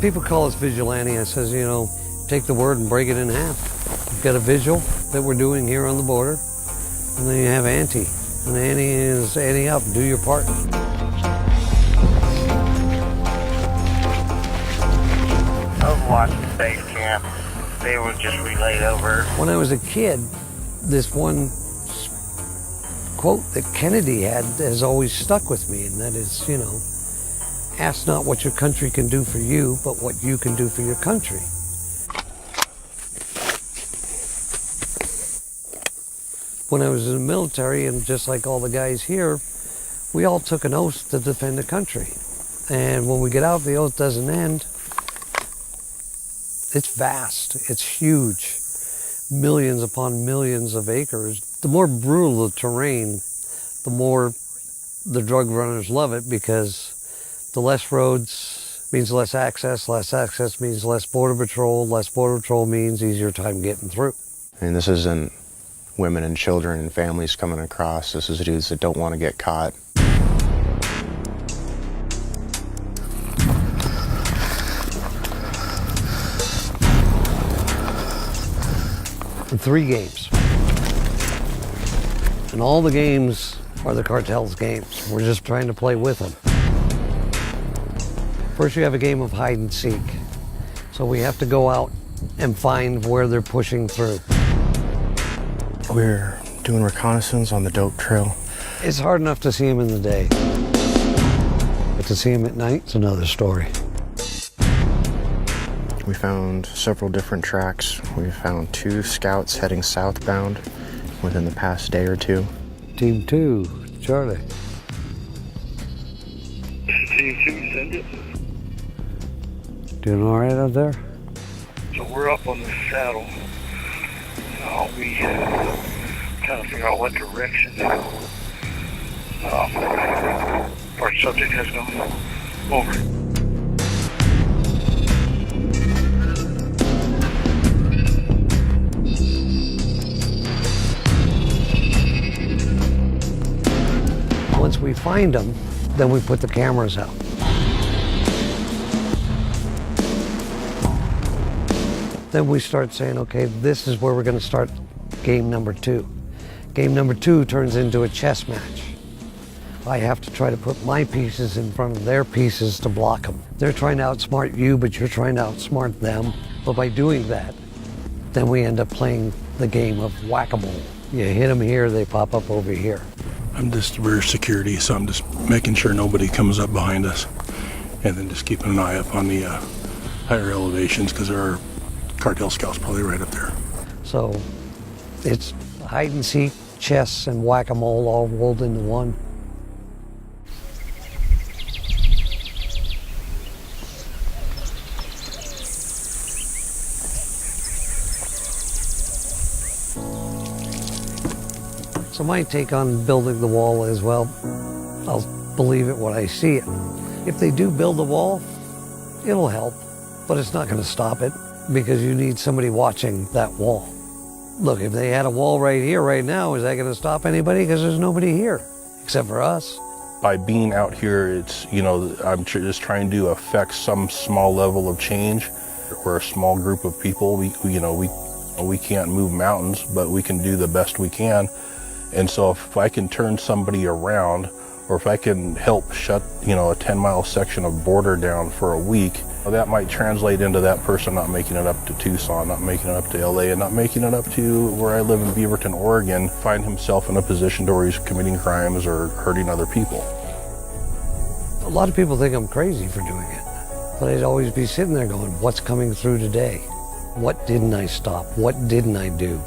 People call us vigilante. I says, you know, take the word and break it in half. You've got a vigil that we're doing here on the border, and then you have ante. And ante is ante up, do your part. Overwatch base camp, they were just relayed over. When I was a kid, this one quote that Kennedy had has always stuck with me, and that is, you know, ask not what your country can do for you, but what you can do for your country. When I was in the military, and just like all the guys here, we all took an oath to defend the country. And when we get out, the oath doesn't end. It's vast, it's huge, millions upon millions of acres. The more brutal the terrain, the more the drug runners love it, because the less roads means less access means less border patrol means easier time getting through. And this isn't women and children and families coming across. This is dudes that don't want to get caught. And 3 games. And all the games are the cartels' games. We're just trying to play with them. First, you have a game of hide and seek. So we have to go out and find where they're pushing through. We're doing reconnaissance on the dope trail. It's hard enough to see them in the day, but to see them at night is another story. We found several different tracks. We found 2 scouts heading southbound within the past day or 2. Team 2, Charlie. Team 2, send it. Doing all right out there? So we're up on the saddle. We trying to figure out what direction our subject has gone. Over. Once we find them, then we put the cameras out. Then we start saying, okay, this is where we're going to start game number 2. Game number 2 turns into a chess match. I have to try to put my pieces in front of their pieces to block them. They're trying to outsmart you, but you're trying to outsmart them. But by doing that, then we end up playing the game of whack-a-mole. You hit them here, they pop up over here. I'm just rear security, so I'm just making sure nobody comes up behind us, and then just keeping an eye up on the higher elevations, because there are cartel scouts probably right up there. So it's hide and seek, chess, and whack-a-mole all rolled into one. So my take on building the wall is, well, I'll believe it when I see it. If they do build the wall, it'll help, but it's not going to stop it, because you need somebody watching that wall. Look, if they had a wall right here, right now, is that going to stop anybody? Because there's nobody here, except for us. By being out here, it's, you know, I'm just trying to affect some small level of change. We're a small group of people. We can't move mountains, but we can do the best we can. And so if I can turn somebody around, or if I can help shut, you know, a 10-mile section of border down for a week, that might translate into that person not making it up to Tucson, not making it up to LA, and not making it up to where I live in Beaverton, Oregon, find himself in a position to where he's committing crimes or hurting other people. A lot of people think I'm crazy for doing it, but I'd always be sitting there going, what's coming through today? What didn't I stop? What didn't I do?